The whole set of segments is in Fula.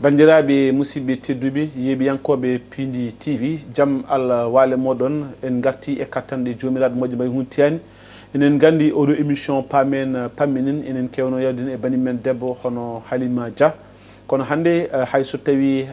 bandiraɓe musidɓe tedduɓe yeeɓiyankoɓe Pindi TV jaam Allah waale moɗon en garti e kattanɗe jomiraɗo moƴƴo may huntiyani enen gandi oɗo émission pamen pamminen enen kewno yawdine e banimen debbo hono Halima Dia kono hande hayso tawi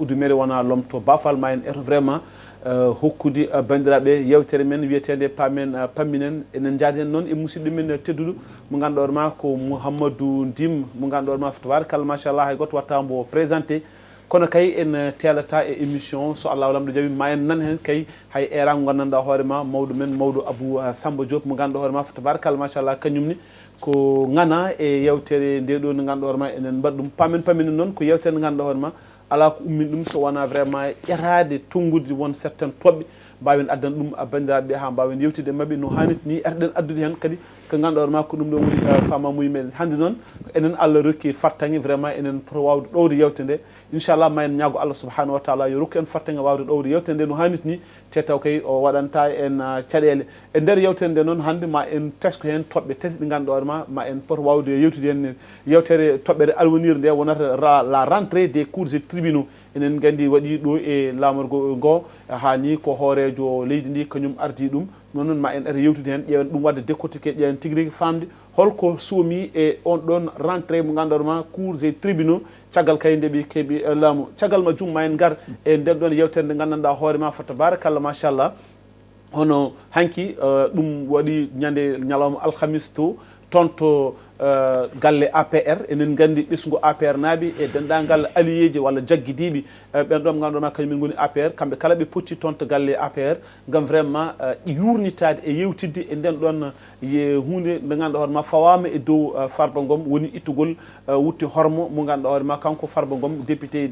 udumere wona lomto bafal ma en eto vraiment hokkude bandiraɓe yewtere men wiyetede pamen pamminen enen jaadi hen noon e musidɗo men tedduɗo mo ganduɗa ma ko Mouhamadou Ndim mo ganduɗa ma tabarakallah machallah hay goto watta mbo présenté kono kay en telata e émission so Allah lamɗo jaaɓi ma en nan hen kay hay era go gandanɗa hoorema mawɗo men mawɗo Abou Samba Diop mo ganduɗa hoorema tabarakallah machallah kañumni ko gana e yewtere nde ɗo no ganduɗa hoorema enen mbaɗa ɗum pamen pamminen noon ko yewtere nde ganduɗa hoorema ala ko ummin ɗum so wona vraiment ƴetade tongude won certaine toɓɓe mbawen addana ɗum bandiraɓe ha mbawen yewtide mabɓe no hanniti ni erɗen addude hen kadi ko ganduɗa ma ko ɗum ɗo woni famamuye meɗen hande noon enen Allah rokki fartague vraiment enen pour wawde ɗowde yewte nde inchallah ma en ñaago Allah subhanahu wa taala yo rokku en fartague wawde ɗowde yewtere nde no hanniti ni te taw kay o waɗanta en caɗele e nder yewtere nde noon hande ma en tesko hen toɓɓe tati ɗe ganduɗa ma en poto wawde yewtude hen yewtere toɓɓere alwonire nde wonata la rentrée des cours et tribunaux enen gandi waɗi ɗo e lamorgo ngo hani ko hoorejo leydi ndi kañum ardi ɗum noon ma en ata yewtude hen ƴeewen ɗum wadde décortiqué ƴeewen tigui rigui famde holko soomi e on ɗon rentrée mo ganduɗa ma cours et tribunaux caggal kay ndeɓe keeɓi laamu caggal majjum ma en gar e nden ɗon yewtere nde gandanɗa hoorema fa tabarakallah machallah hono hanki ɗum waɗi ñande ñalawma alhamis to toon to galle APR enen gandi ɓesgu APR naaɓe e dendagal alliéji walla jagguidiɓe ɓen ɗon ganduɗa kañumen goni APR kamɓe kala ɓe potti toon to galle APR gam vraiment yurnitade e yewtidde e nden ɗon hunde nde ganduɗa hoorema fawama e dow Farba Ngom woni ittugol wutti hormo mo ganduɗa hoorema kanko Farba Ngom député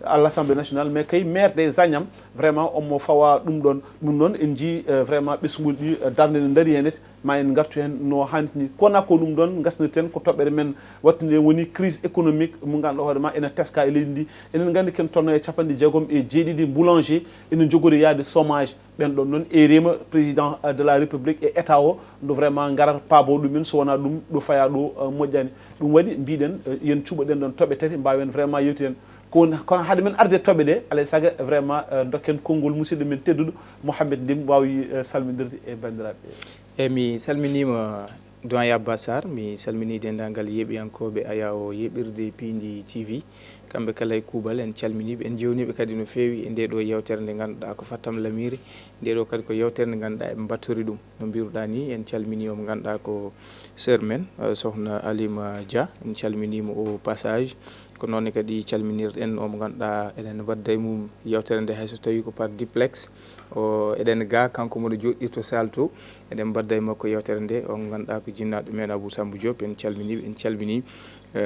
à l'Assemblée nationale mais kay maire des Agnam vraiment omo fawa ɗum ɗon en jii vraiment ɓesgol ɗi darde nde daari hen ma en gartu hen no hannitini kona ko ɗum ɗon gasnirten ko toɓɓere men wattinde woni crise économique mo ganduɗa hoorema ene teska e leydi ndi enen gandi ken tonno e capanɗe jeegom e jeeɗiɗi boulanger ene jogori yaade chômage ɓen ɗon noon e rima président de la république e état o ndo vraiment garata paabo ɗumen so wona ɗum ɗo faya ɗo moƴƴani ɗum waɗi mbiɗen yen cuɓoɗen ɗon toɓɓe tati mbawen vraiment yewti hen kono haade men arde toɓɓe ɗe alay saaga vraiment dokken konngol musidɗo men tedduɗo Mouhamed Ndim wawi salmidirde e bandiraɓe mi salminima doyen Abba Sarr mi salmini dendagal yeeɓiyankoɓe aya o yeɓirde Pindi TV kamɓe kala e kuuɓal en calminiɓe en jewniɓe kadi no fewi e ndeɗo yewtere nde ganduɗa ko fattam lamiri ndeɗo kadi ko yewtere nde ganduɗa eɓe battori ɗum no mbiruɗa ni en calmini omo ganduɗa ko sœur men sokhna Halima Dia en calminimo au passage ko noonne kadi calminirɗen omo ganduɗa eɗen wadda e mum yewtere nde hayso tawi ko par duplex o eɗen ga kanko moɗo joɗɗi to salle to eɗen mbadda e makko yewtere nde on ganduɗa ko jinnaɗo men Abou Samba Diop en calminiɓe en calmini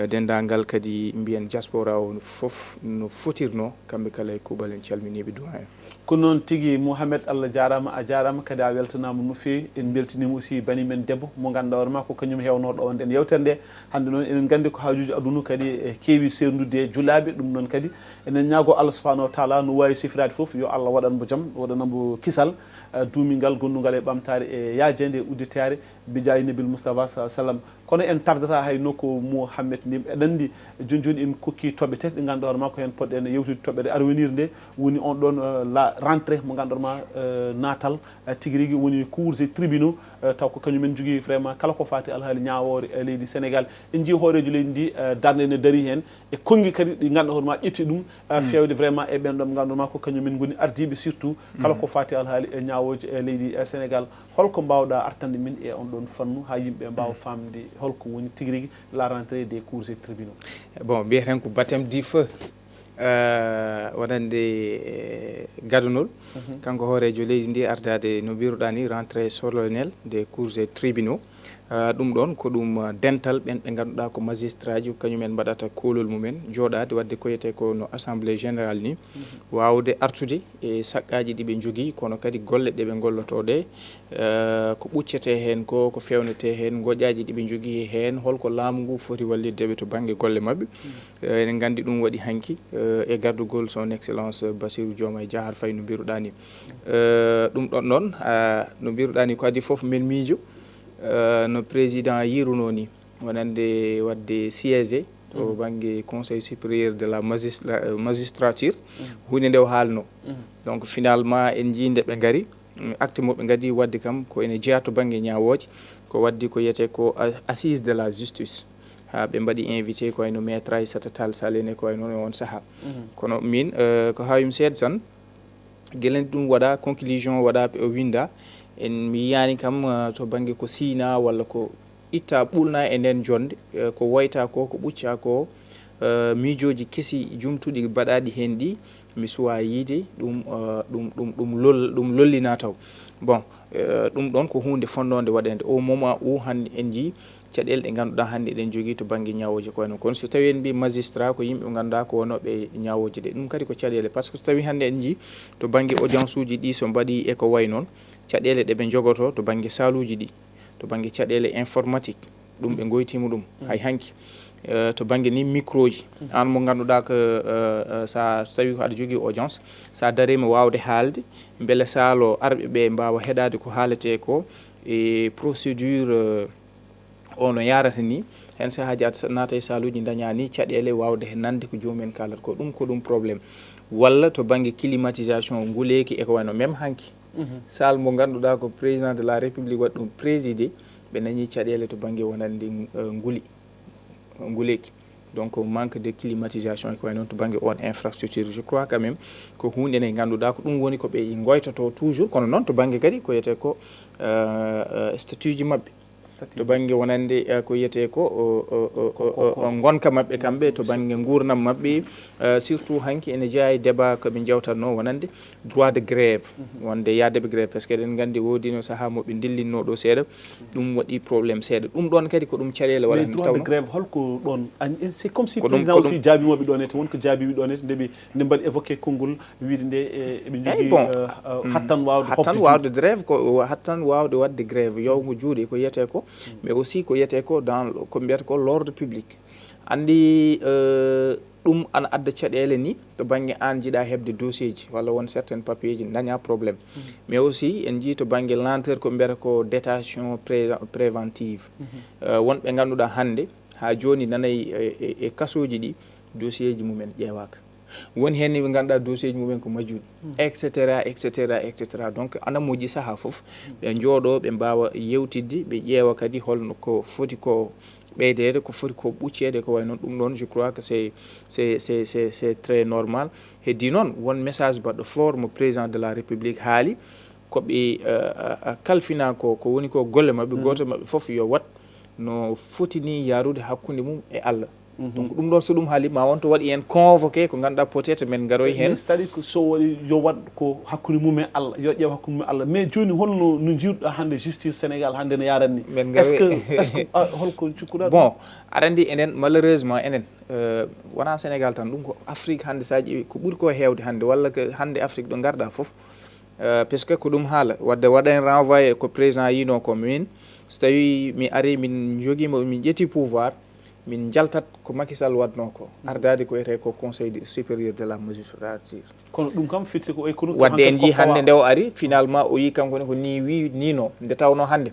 dendagal kadi mbiyen diaspora o foof no fotirno kamɓe kala e kuuɓal en calminiɓe doyen ko noon tigui Mouhamed Allah jarama a jarama kadi a weltanama no fewi en beltinima aussi bani men debbo mo ganduɗa hoorema ko kañum hewnoɗo on nden yewtere nde hande noon enen gandi ko hajuji aduna kadi keewi serdude e julaɓe ɗum noon kadi enen ñaago Allah subahanahu wa taala no wawi sifirade foof yo Allah waɗanmo jaam waɗanamo kisal duumingal gonnugal e ɓamtare e yaajede e udditare bijayi nabil Moustapha sallam kono en tardata hay nokku Mouhamed Ndim eɗen andi joni en kokki toɓɓe tati ɗe ganduɗa hoorema ko hen poɗɗen yewtude toɓɓere avenir nde woni on ɗon la rentrée mo ganduɗa ma natal tigui rigui woni cours et tribunaux taw ko kañumen jogui vraiment kala ko fati alhaali ñawore e leydi Sénégal en jii hoorejo leydi ndi darde ne daari hen e konngui kadi ɗi ganduɗa hoorema ƴetti ɗum fewde vraiment e ɓen ɗon mo ganduɗa ma ko kañumen goni ardiɓe surtout kala ko fati alhaali e ñawoji e leydi Sénégal holko mbawɗa artande min e on ɗon fannu ha yimɓe mbawa famde holko woni tigui rigui la rentrée des cours et tribunaux bon mbiyeten ko baptême du feu waɗande gadunol kanko hoorejo leydi ndi ardade no mbiruɗa ni rentrée solennelle des cours et tribunaux ɗum ɗon ko ɗum dental ɓen ɓe ganduɗa ko magistrat ji kañumen mbaɗata kolol mumen jooɗade wadde ko yiyete ko no assemblée générale ni wawde artude e saqqaji ɗiɓe jogui kono kadi golle ɗeɓe golloto ɗe ko ɓuccete hen ko fewnete hen goƴaji ɗiɓe jogui hen holko laamu ngu foti walliddeɓe to banggue golle mabɓe enen gandi ɗum waɗi hanki e gardugol son excellence Bassirou Diomaye Diakhar Faye no mbiruɗa ni ɗum ɗon noon no mbiruɗa ni ko adi foof men miijo no président yiruno ni wonande wadde siégé to bange conseil supérieur de la magistrature hunde nde o haalno donc finalement en jinde ɓe ngari acte mo ɓe ngadi wadde kam ko ene jeeya to bange ñawoje ko waddi ko yete ko assise de la justice ha ɓe mbaɗi invité ko wayno maître Aissata Tall Sall en ko wayno on saaha kono min ko hawimi seeɗa tan guelen ɗum waɗa conclusion waɗa o winda en mi yiyani kam to bange ko siina walla ko itta ɓulna e nden jonde ko woyta ko ɓucca ko miijoji kesi jumtuɗi mbaɗaɗi hen ɗi mi suwa yiide ɗum lollina taw bon ɗum ɗon ko hunde fondode waɗede au moment où hande en jii caɗele ɗe ganduɗa hande eɗen jogui to banggue ñawoji ko wayno kono so tawi en mbi magistrat ko yimɓe ganduɗa ko wonoɓe ñawoji ɗe ɗum kadi ko caɗele par ce que so tawi hande en jii to banggue audience uji ɗi so mbaɗi eko way noon caɗele ɗeɓe jogoto to banggue saluji ɗi to banggue caɗele informatique ɗum ɓe goytima ɗum hay hanki to banggue ni micro ji an mo ganduɗa ko sa tawi ko aɗa jogui audience sa darima wawde haalde beele saalo arɓe ɓe mbawa heɗade ko haalete ko e procédure ono yarata ni hen sahaji aɗa naata e saluji daña ni caɗele wawde he nande ko jomumen kalata ko ɗum probléme walla to banggue climatisation nguleki eko wayno même hanki sal mo ganduɗa ko président de la république waɗi ɗum présidé ɓe dañi caɗele to banggue wonande nguleki donc manque de climatisation ko way noon to banggue on infrastructure je crois quand même ko hunde nde ganduɗa ko ɗum woni ko ɓe goytoto toujours kono noon to banggue kadi ko yiyete ko statut ji mabɓe to banggue wonande ko yiyete ko gonka mabɓe kamɓe to banggue gurnam mabɓe surtout hanki ene jeeya e débat koɓe jewtatno wonande droit de grève wonde yadeɓe grève par ce que eɗen gandi wodi no saaha moɓe dillinno ɗo seeɗa ɗum waɗi probléme seeɗa ɗum ɗon kadi ko ɗum caɗele waɗa droit de grève holko ɗon c'est comme si président aussi jaabimoɓe ɗon ete wonko jaabiɓe ɗon ete nde mbaɗi évoqué konngol wiide nde eɓe jogui hattan wawde grève ko hattan wawde wadde grève yawgo juuɗe ko yiyete ko mais aussi ko yiyete ko dans ko mbiyata ko l'ordre public andi ɗum ana adda caɗele ni to banggue an jiiɗa hebde dossier ji walla won certaine papier ji daña probléme mais aussi en jii to banggue lenteur ko mbiyata ko détention préventive wonɓe ganduɗa hande ha joni nanayi e kasoji ɗi dossier ji mumen ƴewaka woni hen ɓe ganduɗa dossier ji mumen ko majjuɗi etc donc ana moƴƴi saaha foof ɓe jooɗo ɓe mbawa yewtidde ɓe ƴeewa kadi holno ko foti ko ɓeydede ko foti ko ɓuccede ko way noon ɗum ɗon je crois que c'est très normal heddi noon won message baɗɗo fort mo président de la république haali koɓe kalfina ko woni ko golle mabɓe goto mabɓe foof yo wat no foti ni yarude hakkude mum e Allah donc ɗum ɗon so ɗum haali ma wonto waɗi hen convoqué ko ganduɗa peut être men garoy hen c'est à dire que so waɗi yo wat ko hakkude mum e Allah yo ƴeew hakkude mum e Allah mais joni holno no jiruɗa hande justice Sénégal hande no yaranni est ce que holko cikkuɗa bon aɗa andi enen malheureusement enen wona Sénégal tan ɗum ko Afrique hande sa ƴeewi ko ɓuuri ko hewde hande walla ko hande Afrique ɗo garɗa foof puisque ko ɗum haala wadde waɗa en renvoyé ko président yino ko min so tawi mi ari min joguima min ƴetti pouvoir min jaltat ko Macky Sall wadno ko ardade ko wiyete ko conseil supérieur de la magistrature kono ɗum kam fitti ko kono wadde en jii hande nde o ari finalement o yi kankone ko ni wi nino nde tawno hande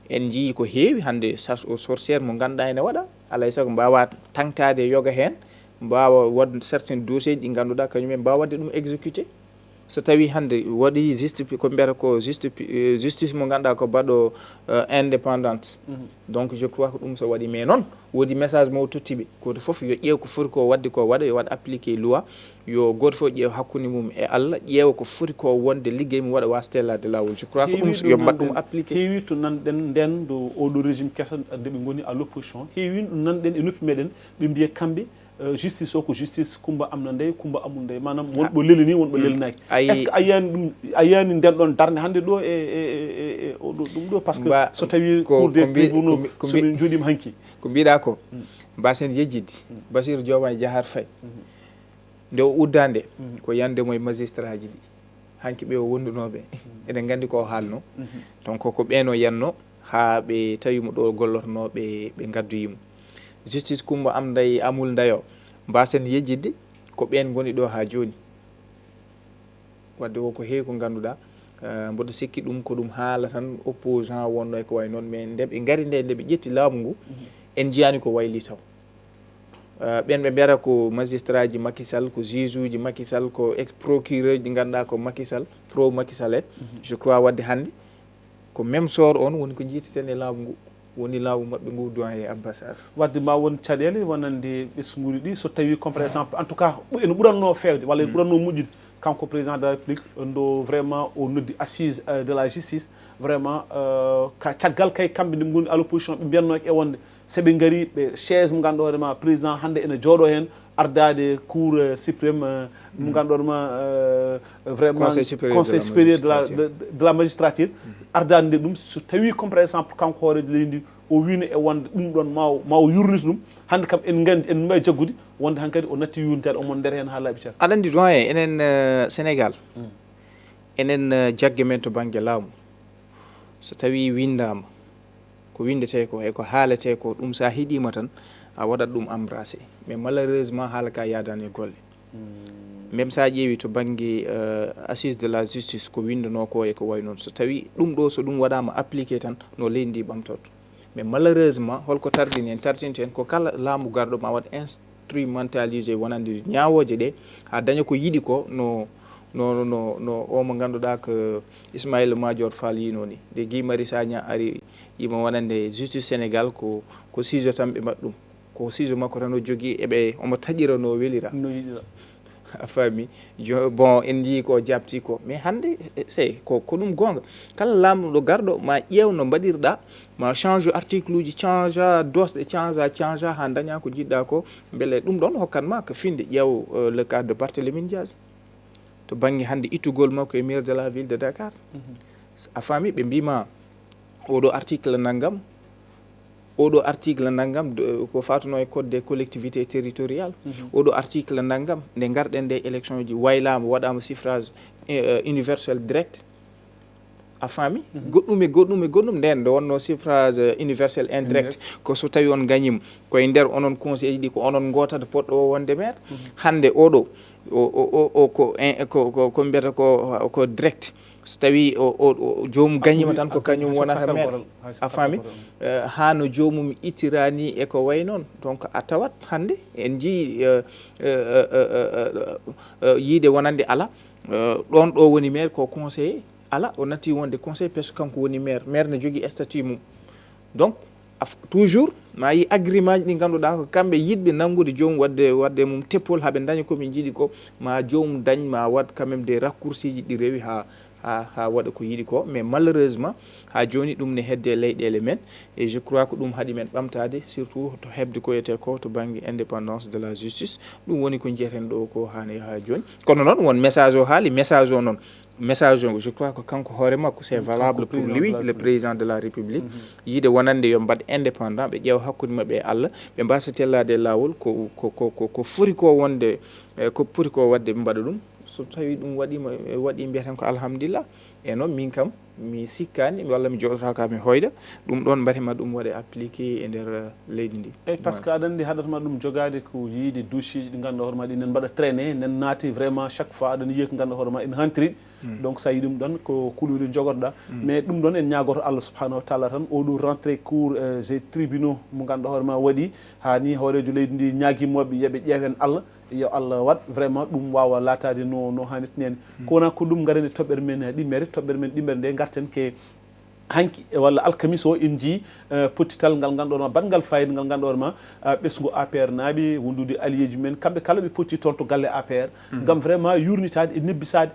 en jii ko heewi hande chasse aux sorcières mo ganduɗa ene waɗa alay saago mbawa tangtade yoga hen mbawa wadde certain dossier ɗi ganduɗa kañumen mbawa wadde ɗum exécuté so tawi hande waɗi juste ko mbiyata ko justice mo ganduɗa ko baɗo indépendante donc je crois ko ɗum so waɗi mais noon wodi message mo tottiɓe goto foof yo ƴeew ko foti ko wadde ko waɗa yo waɗ appliqué loi yo goto foof ƴeew hakkude mum e Allah ƴeewa ko foti ko wonde liggey mum waɗa wastellade lawol je crois ko ɗum yo mbaɗ ɗum appliqué heewi to nanɗen nden do oɗo régime kesa nde ɓe goni à l'opposition heewi ɗum nanɗen e noppi meɗen ɓe mbiya kamɓe justice o ko justice kumba amna ndey kumba amul ndey manam wonɓe lelini wonɓe lelinaki est ce que a yiyani nden ɗon darde hande ɗo e ɗum ɗo par ce que so tawi cour des tribunaux somin jooɗima hanki ko mbiɗa ko mbasen yejjidde Bassirou Diomaye Diakhar Faye nde o uddande ko yandemo e magistrat ji ɗi hanki ɓe o wondunoɓe eɗen gandi ko haalno donc ko ɓeeno yanno ha ɓe tawimo ɗo gollotonoɓe ɓe gaddoyimo justice kumba am nday amul ndayo mbasen yejjidde ko ɓen goni ɗo ha joni wadde o ko heewi ko ganduɗa mboɗo sikki ɗum ko ɗum haala tan opposant wonno e ko way noon mais nde ɓe gari nde ɓe ƴetti laamu ngu en jiyani ko wayli taw ɓen ɓe mbiyata ko magistrat ji Macky Sall ko juge uji Macky Sall ko ex procureur ɗi ganduɗa ko Macky Sall pro Macky Sall en je crois wadde hannde ko même sort on woni ko jiiteten e laamu ngu woni laamu maɓɓe ngu doyen Abba Sarr wadde ma won caɗele wonande ɓesguji ɗi so tawi comme par exemple en tout cas ene ɓuranno fewde walla ene ɓuranno moƴƴude kanko président de la république ndo vraiment o noddi assise de la justice vraiment ka caggal kay kamɓe nde goni à l'opposition ɓe mbiyatno e wonde seɓe gaari ɓe chaise mo ganduɗa hoorema président hannde ene jooɗo hen ardade cour suprême mo ganduɗa hoorema vraiment conseil supérieur de la magistrature ardade nde ɗum so tawi comme par exemple kanko hoorejo leydi ndi o wino e wonde ɗum ɗon ma o yurnita ɗum hannde kam en gandi en mbawi jaggude wonde hankkadi o natti yurnitade omon nder hen ha laaɓi car aɗa andi doyen enen Sénégal enen jagge men to banggue laamu so tawi windama ko windete ko e ko haalete ko ɗum sa hiɗima tan a waɗat ɗum embrassé mais malheureusement haala ka yadani e golle même sa ƴeewi to banggue assise de la justice ko windano ko e ko way noon so tawi ɗum ɗo so ɗum waɗama appliqué tan no leydi ndi ɓamtoto mais malheureusement holko tardini en tardinto en ko kala laamu garɗo ma waɗa instrumentalisé wonande ñawoje ɗe ha daña ko yiɗi ko no o mo ganduɗa ko Ismaïla Madior Fall yino ni de Guy Marius Sagna ari yima wonande justice Sénégal ko sijo tan ɓe mbaɗ ɗum ko sijo makko tan o jogui eɓe omo taƴira no welira no yiɗira a faami bon en jii ko jabti ko mais hannde sey ko ɗum gonga kala laamɗo garɗo ma ƴeew no mbaɗirɗa ma change article uji change dosɗe change ha daña ko jiɗɗa ko beele ɗum ɗon hokkatma ko finde ƴeew le cas de Barthélémy Dias to banggue hannde ittugol makko e maire de la ville de Dakar a faami ɓe mbima oɗo article naggam oɗo article naggam ko fatuno e code des collectivités territoriales oɗo article naggam nde garɗen nde élection ji waylama waɗama suffrage universel direct a faami goɗɗum nden nde wonno suffrage universel indirect ko so tawi on gañima koye nder onon conseil ɗi ko onon gotata poɗɗo o wonde maire hande oɗo ko mbiyata ko direct so tawi o jomum gañima tan ko kañum wonata maire a faami hano jomum ittirani e ko way noon donc a tawat hande en jii yiide wonande ala ɗon ɗo woni maire ko conseiller ala o natti wonde conseil presque kanko woni maire ne jogui statut mum donc toujours ma yi agrément ji ɗi ganduɗa ko kamɓe yiɗɓe nanggude jomum wadde mum teppol haaɓe daña komin jiiɗi ko ma jomum dañ ma wat quand même des raccourcis ji ɗi rewi ha waɗa ko yiɗi ko mais malheureusement ha joni ɗum ne hedde leyɗele men et je crois ko ɗum haaɗi men ɓamtade surtout to hebde ko yete ko to banggue indépendance de la justice ɗum woni ko jeeten ɗo ko hane ha joni kono noon won message o haali message o noon message o je crois que kanko hoore makko c'est valable pour lui le président de la république yiide wonande yo mbaɗ indépendant ɓe ƴeewa hakkude mabɓe e Allah ɓe mbasa tellade e lawol ko foti ko wonde ko poti ko wadde ɓe mbaɗa ɗum so tawi ɗum waɗi mbiyeten ko alhamdulillah e noon min kam mi sikkani walla mi joɗotaka mi hoyɗa ɗum ɗon mbatema ɗum waɗe appliqué e nder leydi ndi eyyi par ce que aɗa andi haɗatma ɗum jogade ko yiide dossier ji ɗi ganduɗa hoorema ɗi nen mbaɗa traîné nen naati vraiment chaque fois aɗana yiiya ko ganduɗa hoorema ene hantiri donc sa yi ɗum ɗon ko kuuɗoɗi jogotoɗa mais ɗum ɗon en ñagoto Allah subhanahu wa taala tan oɗo rentré cour des tribunaux mo ganduɗa hoorema waɗi ha ni hoorejo leydi ndi ñaguimoɓe yooɓe ƴeewen Allah yo Allah wat vraiment ɗum wawa latade no hannirta nene ko wona ko ɗum garen e toɓɓere men ɗimmere toɓɓere men ɗimmere nde garten ke hanki walla alkamis o en jii pottital ngal ganduɗoma bangal fayida ngal ganduɗoma ɓesgu APR naaɓe wondude alliéji men kamɓe kala ɓe potti toon to galle APR gam vraiment yurnitade e nebbisade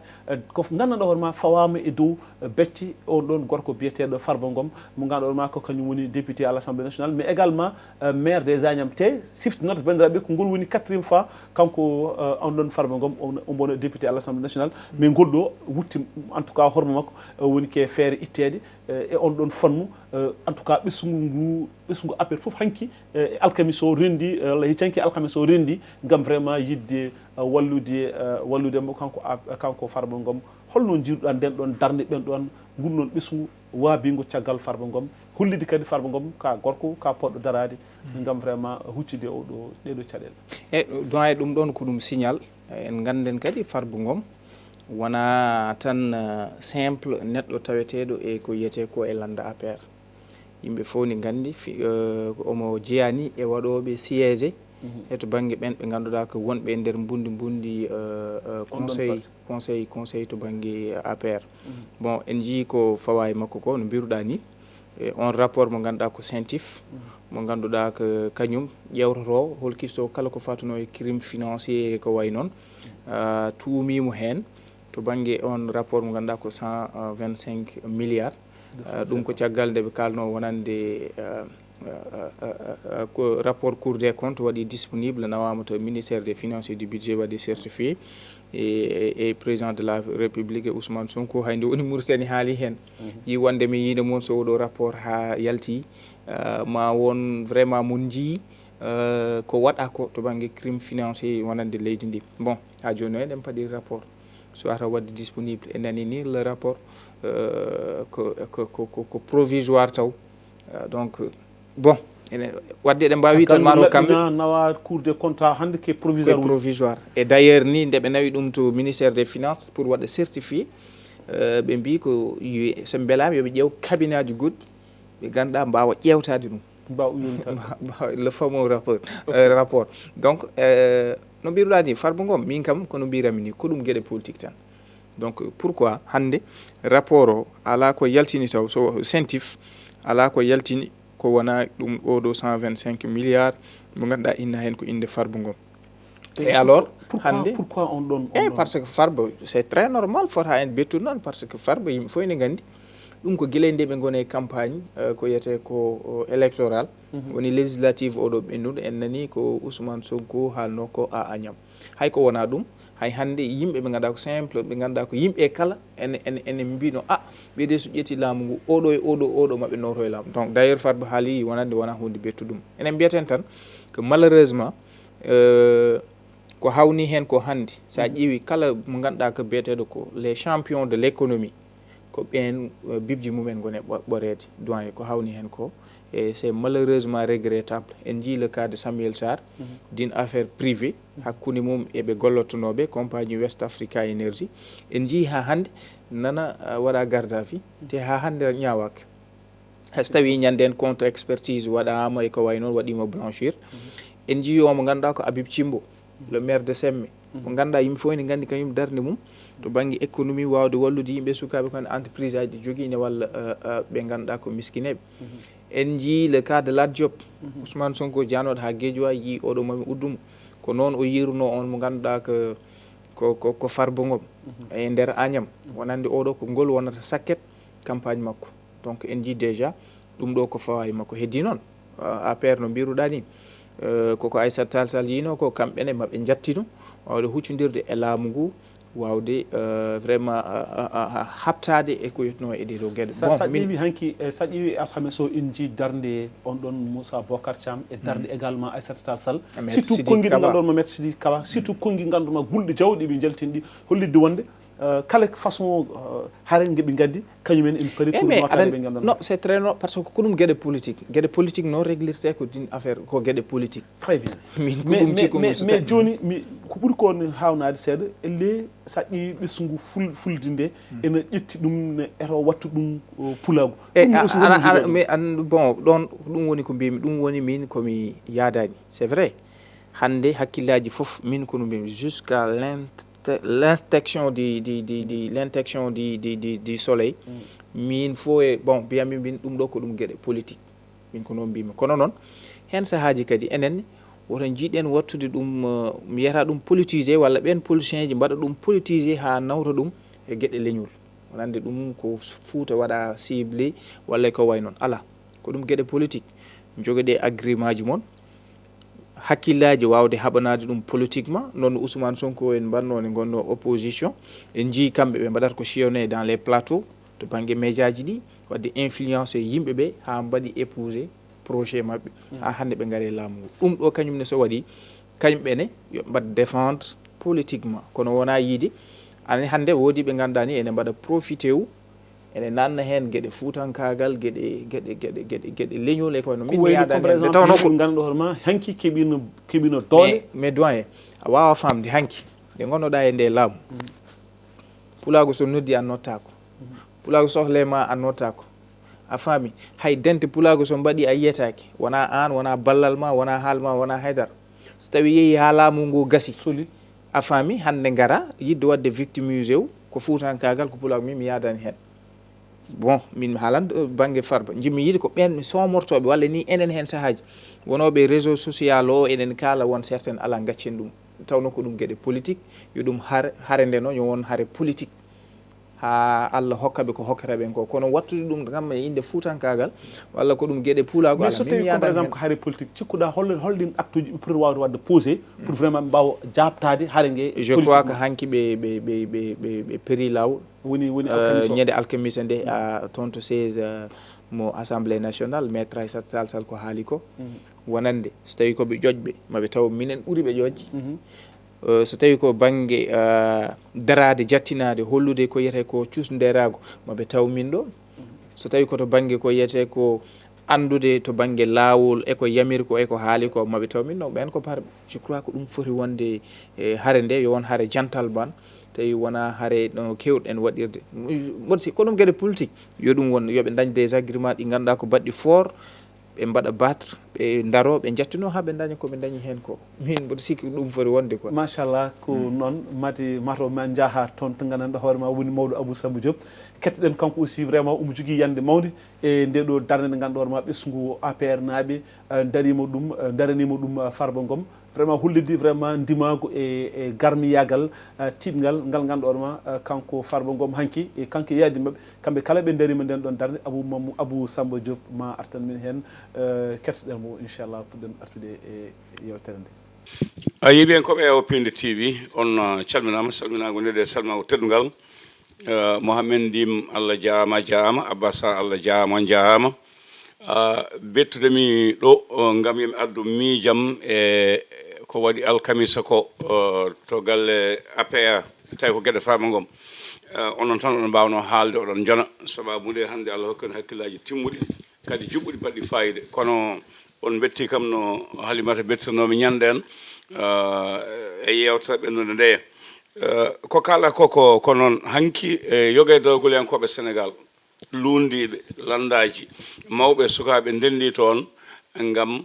ko gandanɗa hoorema fawama e dow becce on ɗon gorko biyeteɗo Farba Ngom mo ganduɗa hoorema ko kañum woni député à l'Assemblée nationale mais également maire des Agnam te siftinoto bandiraɓe ko ngol woni 4e fois kanko on ɗon Farba Ngom o bono député à l'Assemblée nationale mais ngol ɗo wutti en tout cas horma makko woni ke feere ittede e on ɗon fannu en tout cas ɓesgu APR fof hanki alkamis o rendi walla hiccanki alkamis o rendi gam vraiment yidde wallude mo kanko Farba Ngom holno jiiruɗa nden ɗon darde ɓen ɗon gunnon ɓesgu waabigo caggal Farba Ngom hollide kadi Farba Ngom ka gorko ka poɗɗo darade gam vraiment huccude ɗeɗo caɗele e doyen ɗum ɗon ko ɗum signal en ganden kadi Farba Ngom wona tan simple neɗɗo taweteɗo e ko yiyete ko e landa APR yimɓe fof ni gandi omo jeyani e waɗoɓe siége e to banggue ɓen ɓe ganduɗa ko wonɓe e nder bundi conseil to banggue APR bon en jii ko fawa e makko ko no mbiruɗa ni on rapport mo ganduɗa ko CENTIF mo ganduɗa ko kañum ƴewtoto holkisto kala ko fatuno e crime financier ko way noon tuumimo hen to banggue on rapport mo ganduɗa ko 125 milliards ɗum ko caggal nde ɓe kalno wonande ko rapport Cour des comptes waɗi disponible nawama to ministère des finances et du budget waɗi certifié et président de la république Ousmane Sonko hayde woni Mauritanie haali hen yi wonde mi yiide moon so oɗo rapport ha yalti ma won vraiment mon jii ko waɗa ko to banggue crime financier wonande leydi ndi bon ha joni eɗen paɗi rapport so ata wadde disponible e nani ni le rapport ko provisoire taw donc bon wadde eɗen mbawi tan maro kamɓe nawa Cour des comptes hande ke provisoire et d'ailleurs ni nde ɓe nawi ɗum to ministère des finances pour waɗa certifié ɓe mbi ko so beelama yoɓe ƴeew cabinet aji goɗɗi ɓe ganduɗa mbawa ƴewtade ɗum le fameux rapport donc no mbiruɗa ni Farba Ngom min kam kono mbirami ni ko ɗum gueɗe politique tan donc pourquoi hande rapport o ala ko yaltini taw so CENTIF ala ko yaltini ko wona ɗum oɗo 125 milliards mo ganduɗa inna hen ko inde Farba Ngom et alors hande pourquoi on ɗon parce que Farba c'est très normal fota en bettude noon par ce que Farba yimɓe fof ene gandi ɗum ko guila nde ɓe gone campagne ko yiyete ko électoral woni législative oɗo ɓennuɗo en nani ko Ousmane Sonko haalno ko a Agnam hay ko wona ɗum hay hande yimɓe ɓe ganduɗa ko simple ɓe ganduɗa ko yimɓe kala ene mbino ɓeyde so ƴetti laamu ngu oɗo e oɗo maɓe noto e laamu donc d' ailleurs Farba haali wonande wona hunde bettuɗum enen mbiyaten tan que malheureusement ko hawni hen ko hande sa ƴeewi kala mo ganduɗa ko biyeteɗo ko les champions de l' économie ko ɓen bibji mumen gone ɓorede doyen ko hawni hen ko et c'est malheureusement regrettable en jii le cas de Samuel Sarr d'une affaire privée hakkude mum eɓe gollotonoɓe compagnie West Africa Energy en jii ha hande nana waɗa garde à vue te ha hande ñawaka hayso tawi ñanden contre expertise waɗama e ko way noon waɗima blanchir en jii omo ganduɗa ko Habib Thimbo le maire de Semme mo ganduɗa yimɓe fof ene gandi kañum darde mum to banggue économie wawde wallude yimɓe sukaɓe kono entreprise aji ɗi jogui ne walla ɓe ganduɗa ko miskineɓe en jii le cas de Lat Diop Ousmane Sonko janoɗo ha Guédiawaye yi oɗo mami uddumo ko noon o yiruno on mo ganduɗa ko Farba Ngom e nder Agnam wonande oɗo ko ngol wonata sakket campagne makko donc en jii déjà ɗum ɗo ko fawa e makko heddi noon APR no mbiruɗa ni koko Aissata Tall Sall yino ko kamɓene maɓe jattino wawde huccodirde e laamu ngu wawde vraiment habtade e ko yetno e ɗeɗo gueɗe sa ƴeewi hanki sa ƴeewi alhames o en jii darde on ɗon Moussa Bocar Thiam e darde également Aissata Tall Sall surtout konngui ɗo ganduɗon mo Maître Sidiki Kaba surtout konngui ganduma gulɗe jawɗi ɓe jaltini ɗi hollidde wonde kala façon haren ɓe gaddi kañumen en paari pour ɓe gandan non c'est très non parce que ko ɗum gueɗe politique non réglirte ko din affaire ko gueɗe politique très bien min ko ɗum ci ko mais joni ko ɓuuri ko hawnade seeɗa elle sa ƴeewi ɓesgu fulde nde ene ƴetti ɗum ne eto wattu ɗum pulago mais bon ɗon ɗum woni ko mbimi ɗum woni min komi yaadani c'est vrai hande hakkillaji foof min kono mbimi jusqu'à l'intersection du soleil min fo e bon mbiyami min ɗum ɗo ko ɗum gueɗe politique min ko noon mbimi kono noon hen sahaji kadi enen woto jiiɗen wattude ɗum mi yiyata ɗum politisé walla ɓen politiciens ji mbaɗa ɗum politisé ha nawta ɗum e gueɗe leñol wonande ɗum ko Fouta waɗa ciblé walla ko way noon ala ko ɗum gueɗe politique jogueɗe agrément ji moon hakkillaji wawde haɓanade ɗum politiquement noon Ousmane Sonko en mbanno ne gonno opposition en jii kamɓe ɓe mbaɗata ko sillonné dans les plateaux to banggue média ji ɗi wadde influencé yimɓeɓe ha mbaɗi épousé projet mabɓe ha hande ɓe gaare laamu ngu ɗum ɗo kañumne so waɗi kañumɓene yo mbad défendre politiquement kono wona yiide ani hande woodi ɓe ganduɗa ni ene mbaɗa profité wu ene nanna hen gueɗe fuutankagal gueɗe leñol e kono min mi yaadani tawno ko ganduɗo hoorema hanki keɓino doole mais doyen a wawa famde hanki nde gonnoɗa e nde laamu pulago so noddi a nottako pulago sohlema a nottako a faami hay dente pulago so mbaɗi a yiyetake wona an wona ballal ma wona haalma wona haydara so tawi yeehi ha laamu ngu gasi soli a faami hande ngara yidde wadde victimise ew ko fuutankagal ko pulaar mi yaadani hen bon min haalan banggue Farba jimmi yiide ko ɓen somortoɓe walla ni enen hen sahaji wonoɓe réseau social o enen kala won certaine ala gaccen ɗum tawno ko ɗum gueɗe politique yo ɗum hare nde no yo won hare politique ha Allah hokkaɓe ko hokkata ɓen ko kono wattude ɗum kam e inde fuutankagal walla ko ɗum gueɗe puulago mais so tawi par exemple ko hare politique cikkuɗa holɗin acte uji ɓe poti wawde wadde posé pour vraiment ɓe mbawa jabtade hare ngue je crois que hanki ɓe péri law woni ñande alkamisa nde toon to 16 mo assemblée nationale maître Aissata Tall Sall ko haali ko wonande so tawi koɓe ƴoƴɓe maɓe taw minen ɓuuri ɓe ƴoƴde so tawi ko banggue darade jattinade hollude ko yiyete ko cusderago maɓe taw min ɗo so tawi koto banggue ko yiyete ko andude to banggue lawol eko yamiri ko eko haali ko maɓe taw min ɗo ɓen ko parɓe je crois ko ɗum foti wonde hare nde yo won hare jantal ban tawi wona hare no kewɗen waɗirde mboɗo si ko ɗum gueɗe politique yo ɗum won yoɓe dañ des agrément ɗi ganduɗa ko baɗɗi fort ɓe mbaɗa battre ɓe daro ɓe jattino ha ɓe daña koɓe dañi hen ko min mboɗo sikki ɗum foti wonde quoi machallah ko noon mato ma jaaha toon to gandanɗa hoore ma woni mawɗo Abou Samba Diop kettoɗen kanko aussi vraiment omo jogui yande mawde e nde ɗo darde nde ganduɗa hoore ma ɓesgu APR naaɓe daranima ɗum Farba Ngom vraiment hullidi vraiment ndimago e garmiyagal tiɗgal ngal ganduɗa hoore ma kanko Farba Ngom hanki e kanko yaadi mabɓe kamɓe kala ɓe darima nden ɗon darde Abou Samba Diop ma artan min hen kettoɗen mo inchallah puɗɗen artude e yewtere nde a yiiɓi en koɓe Opinde TV on calminama salminago ndede salminago teddugal Mohamed Ndim Allah jaama Abbas Allah jaama bettudemi ɗo gam yimi addu miijam e ko waɗi alkamisa ko to galle APR tawi ko gueɗe Farba Ngom onon tan oɗon mbawno haalde oɗon jona sababude hande Allah hokkani hakkillaji timmuɗi kadi juɓɓuɗi baɗɗi fayida kono on betti kam no Halimata bettinomi ñande en e yewtere ɓennude nde ko kala koko ko noon hanki yoga dawgolenkoɓe Sénégal lundiɓe landaji mawɓe sukaɓe ndendi toon ngam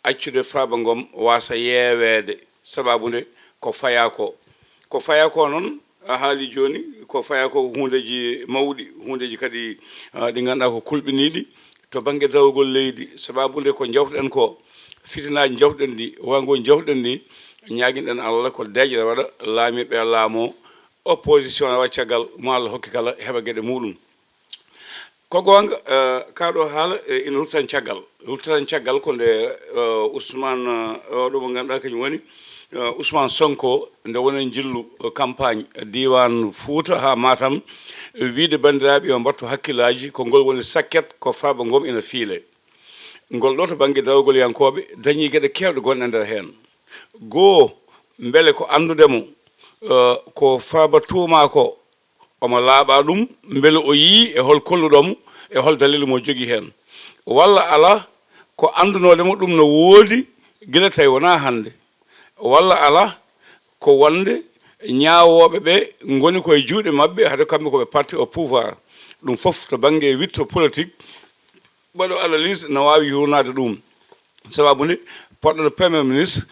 accude Farba Ngom wasa yeewede sababude ko faya ko noon a haali joni ko faya ko hundeji mawɗi hundeji kadi ɗi ganduɗa ko kulɓiniɗi to banggue dawgol leydi sababude ko jawtuɗen ko fitinaji jawtuɗen ɗi wango jawtuɗen ɗi ñaguinɗen Allah ko deƴƴere waɗa laamiɓe laamo opposition waɗa caggal mo Allah hokki kala heɓa gueɗe muɗum ko gonga kaɗo haala ina ruttatan caggal ko nde Ousmane oɗo mo ganduɗa kañum woni Ousmane Sonko nde woni jillu campagne diwan Fouta ha Matam wiide bandiraɓe yo mbattu hakkillaji ko ngol woni sakket ko Farba Ngom ina fiile ngol ɗo to banggue dawgol yankoɓe dañi gueɗe kewɗe gonɗe nder hen goo beele ko andudemo ko Farba tuuma ko omo laaɓa ɗum beele o yii e hol kolluɗomo e hol dalilu mo jogui hen walla ala ko andunodemo ɗum no woodi guila tawi wona hande walla ala ko wonde ñaawoɓe ɓe goni koye juuɗe mabɓe hade kamɓe koɓe parti au pouvoir ɗum foof to banggue witto politique ɓaɗo analyse no wawi yurnade ɗum sababude poɗɗo premier ministre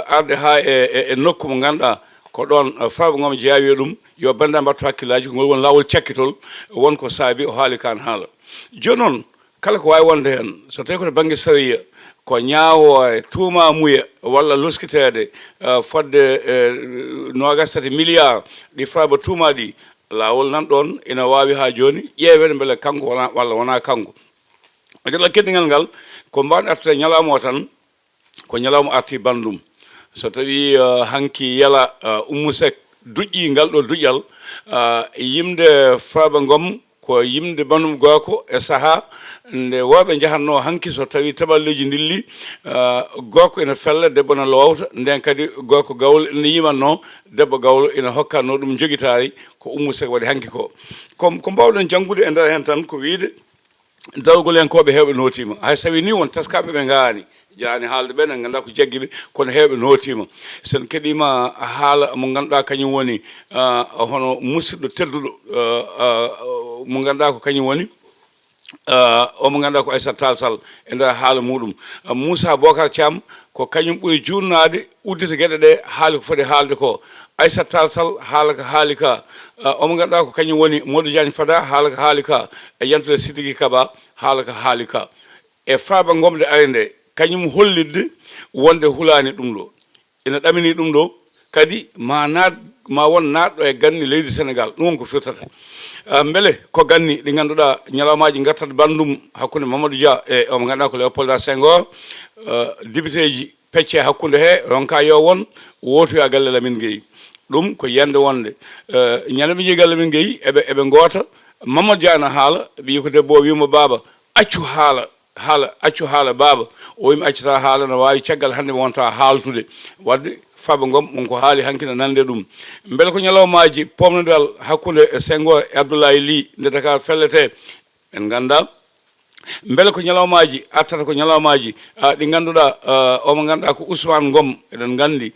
arde ha e nokku mo ganduɗa ko ɗon Farba Ngom jeeyawi ɗum yo banda mbattu hakkillaji ko ngol won lawol cakkitol wonko saabi o haali kan haala joni noon kala ko wawi wonde hen so tawi koto banggue sariya ko ñaawo e tuuma muya walla luskitede fodde 27 milliard ɗi Farba tuuma ɗi lawol nan ɗon ina wawi ha joni ƴeewede beele kanko walla wona kanko gueɗal keddigal ngal ko mbawɗe artude ñalawma o tan ko ñalawma arti bandum so tawi hanki yala Oumou Seck duƴƴi ngal ɗo duƴƴal yimde Farba Ngom ko yimde bandum gorko e saaha nde worɓe jahatno hanki so tawi taɓalleji dilli gorko ina fella debbo na lowta nden kadi gorko gawlo ina yimanno debbo gawlo ina hokkatno ɗum joguitari ko Oumou Seck waɗi hanki ko mbawɗen janggude e nder hen tan ko wiide dawgol en koɓe hewɓe notima hay sawi ni won taskaɓe ɓe gaani jaani haalde ɓe ne ganduɗa ko jagguiɓe kono hewɓe notima sen keɗima haala mo ganduɗa kañum woni hono musidɗo tedduɗo mo ganduɗa ko kañum woni omo ganduɗa ko Aissata Tall Sall e nder haala muɗum Moussa Bocar Thiam ko kañum ɓuri jurnade uddita gueɗe ɗe haali ko foti haalde ko Aissata Tall Sall haala ko haali ka omo ganduɗa ko kañum woni Modou Diagne Fada haala ko haali ka e Yantude Sidiki Kaba haala ko haali ka e Farba Ngom de ari nde kañum hollidde wonde hulani ɗum ɗo ina ɗamini ɗum ɗo kadi ma won naatɗo e ganni leydi Sénégal ɗum won ko firtata beele ko ganni ɗi ganduɗa ñalawmaji gartat bandum hakkude Mamadou Dia e omo ganduɗa ko Léopold Senghor député ji pecce hakkude he ronka yo won wotoya galle Lamine Gueye ɗum ko yande wonde ñande ɓe jeeyi galle Lamine Gueye eɓe goota Mamadou Dia na haala ɓi ko debbo wimo baba accu accu haala baba o wimi accata haala no wawi caggal hande mo wonta haaltude wadde Farba Ngom on ko haali hanki no nande ɗum beele ko ñalawmaji pomnodal hakkude Senghor e Abdoulaye Ly nde Dakar fellete en ganda beele ko ñalawmaji attata ko ñalawmaji ɗi ganduɗa omo ganduɗa ko Ousmane Ngom eɗen gandi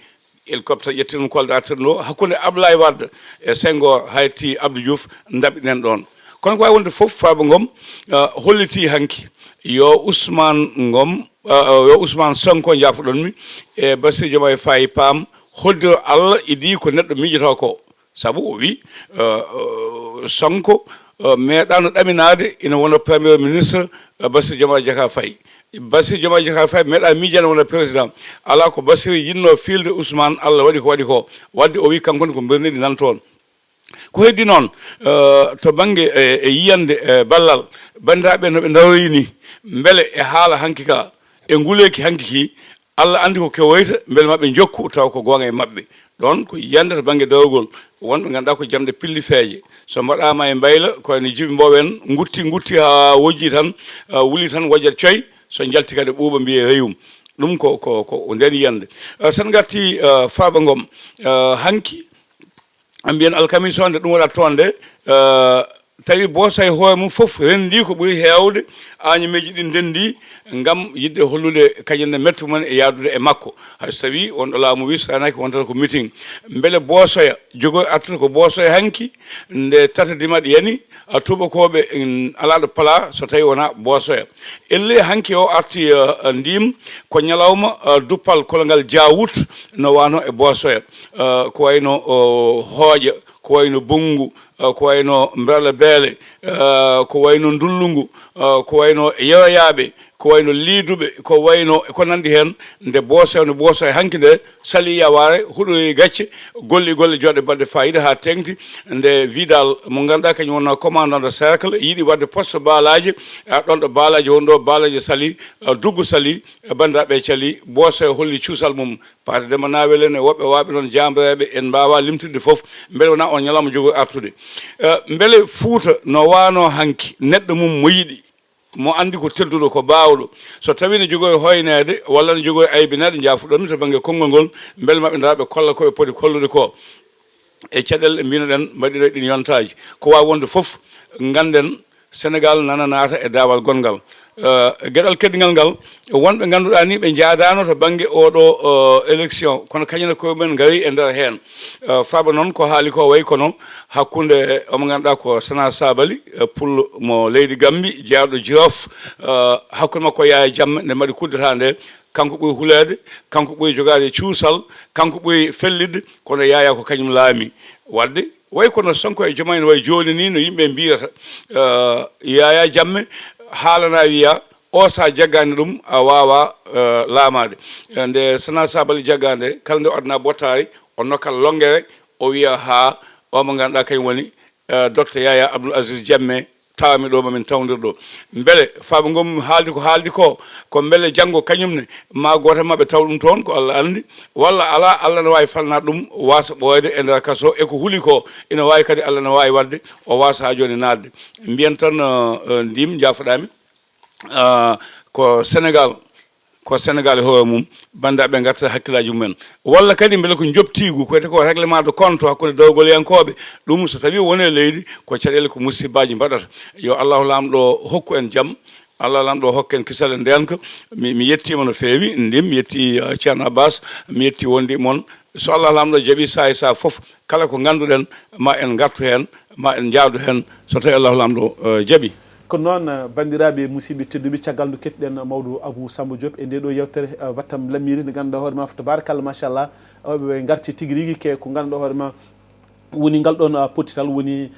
hélicoptère ƴettirno kolde artirno hakkude Abdoulaye Wade e Senghor hayti Abdou Diouf daɓɓinen ɗon kono ko wawi wonde foof Farba Ngom holliti hanki yo Ousmane Ngom yo Ousmane Sonko jafuɗon mi e Bassirou Diomaye Faye paam hoddiro Allah idi ko neɗɗo miijoto ko sabu o wi Sonko meeɗano ɗaminade ina wona premier ministre Bassirou Diomaye Diakhar Faye Bassirou Diomaye Diakhar Faye meeɗa miijane wona président ala ko Bassirou yinno filde Ousmane Allah waɗi ko waɗi ko wadde o wi kankone ko berniɗi nan toon ko heddi noon to banggue e yiyande ballal bandiraɓe no ɓe daroyini beele e haala hanki ka e nguleki hanki ki Allah andi ko kewoyta beele mabɓe jokku taw ko gonga e mabɓe ɗon ko yiyande to banggue dawgol wonɓe ganduɗa ko jamde pilli feeje so mbaɗama e mbayla koyno Djiby Mbow en gutti ha wojji tan wuli tan wojjat coy so jalti kadi ɓuuɓa mbiye reyum ɗum ko nden yiyande sen gatti Farba Ngom hanki mbiyen alkamis onde ɗum waɗa tonde tawi Bosa e hoore mum fof rendi ko ɓuri hewde añameji ɗi ndendi ngam yidde hollude kañumne mette mumen e yaadude e makko hayso tawi on ɗo laamu wi so tanaki wontata ko meeting beele Bosoya jogo artude ko Bosoya hanki nde tatadima ɗi yani tubakoɓe alaɗo pala so tawi wona Bosoya elle hanki o arti ndim ko ñalawma duppal kolongal Diawut no wano e Bosoya ko wayno hooƴa ko wayno Bungu ko wayno Mberle Beele ko wayno Ndullungu ko wayno yewoyaɓe ko wayno liiduɓe ko wayno ko nandi hen nde Bosoya hanki nde sali yaware huɗoyi gacce golle joɗe baɗɗe fayida ha tengti nde Vidal mo ganduɗa kañum wonno commandant de cercle yiiɗi wadde poste balaji ɗon ɗo balaji wonɗo balaji sali duggo sali bandiraɓe cali Bosoya holli cuusal mum paade dema nawelen e woɓɓe waɓe noon jambireɓe en mbawa limtide foof beele wona on ñalawma jogo artude beele Fouta no wano hanki neɗɗo mum mo yiɗi mo andi ko tedduɗo ko bawɗo so tawi ne jogoy hoynede walla ne jogoy aybinede jafuɗon to banggue konngol ngol beele mabɓe daraɓe kolla koɓe poti kollude ko e caɗele mbinoɗen mbaɗino ɗin yontaji ko wawi wonde foof ganden Sénégal nana naata e dawal gongal gueɗal keddigal ngal wonɓe ganduɗa ni ɓe jaadano to banggue oɗo élection kono kañum koye mumen gari e nder hen Farba noon ko haali ko way kono hakkude omo ganduɗa ko Sana Sabali pullo mo leydi Gambie jeyaɗo Djirof hakkude makko Yaya Jammeh nde mbaɗi kuddata nde kanko ɓuuri hulede kanko ɓuuri jogade cuusal kanko ɓuuri fellide kono Yaya ko kañum laami wadde way kono Sonko e Diomaye no way joni ni no yimɓe mbiyata Yaya Jammeh haalana wiya o sa jaggani ɗum a wawa laamade nde Sana Sabali jaggande kala nde adna bottari o nokkal longere o wiya ha omo ganduɗa kañum woni docteur Yaya Abdoul Aziz Jammeh tawami ɗo mamin tawdir ɗo beele Farba Ngom haaldi ko beele janggo kañumne ma goto mabɓe taw ɗum toon ko Allah andi walla ala Allah ne wawi falnade ɗum wasa ɓoyde e nder kaso eko huuli ko ina wawi kadi Allah ne wawi wadde o wasa ha joni nadde mbiyen tan ndim jafoɗami ko Sénégal e hoore mum bandaɓe garta hakkillaji mumen walla kadi beele ko joptigu ko wiyete ko réglement de compte hakkude dawgolyankoɓe ɗum so tawi woni e leydi ko caɗele ko musibbaji mbaɗata yo Allahu lamɗo hokku en jaam Allah lamɗo hokku en kisal e ndenka mi yettima no fewi ndim mi yetti Ceerno Abbas mi yetti wondi moon so Allah lamɗo jaaɓi sa foof kala ko ganduɗen ma en gartu hen ma en jaadu hen so tawi Allahu lamɗo jaaɓi ko noon bandiraɓe musidɓe tedduɓe caggal nde kettiɗen mawɗo Abou Samba Diop e nde ɗo yewtere wattam lammiri nde ganduɗa hoore ma tabarakallah machallah ɓe garti tigui rigui ke ko ganduɗa hoore ma woni ngal ɗon potital woni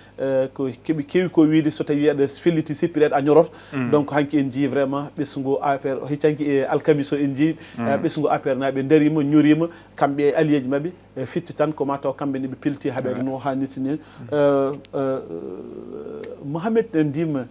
ko keewi ko wiide so tawi aɗa felliti sippireɗe a ñorot donc hanki en jii vraiment ɓesgu affaire heccanki e alkamis o en jii ɓesgu affaire naɓe darima ñorima kamɓe e alliéji mabɓe fitti tan ko mataw kamɓe ne ɓe pelti haɓede no hannirta ni Mohamed ndima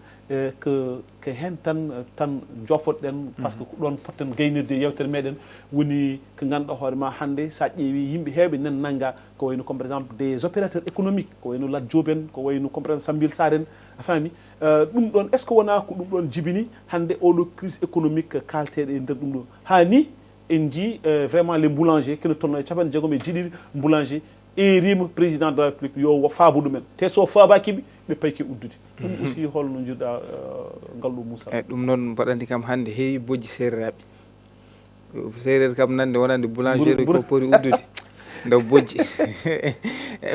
ko hen tan jofoɗen par ce que ko ɗon potten gaynirde yewtere meɗen woni ko ganduɗa hoore ma hannde sa ƴeewi yimɓe heewɓe nan nagga ko wayno comme par exemple des opérateurs économiques ko wayno Lat Diop en ko wayno comme par exemple Sambil Sarr en a faami ɗum ɗon est ce que wona ko ɗum ɗon jibini hannde oɗo crise économique kalteɗe e nder ɗum ɗo hani en jii vraiment les boulangers kene tonno e capanɗe jeegom e jiɗiɗi boulanger erima président de la république yo faabo ɗumen te so faabakiɓe ɓe payke uddude ɗum aussi holno jiɗɗa ngal ɗo Moussa eyyi ɗum noon mbaɗandi kam hannde heewi bojji sereraɓe séréer kam nande wonande boulangerie ko pori uddude ndo bojji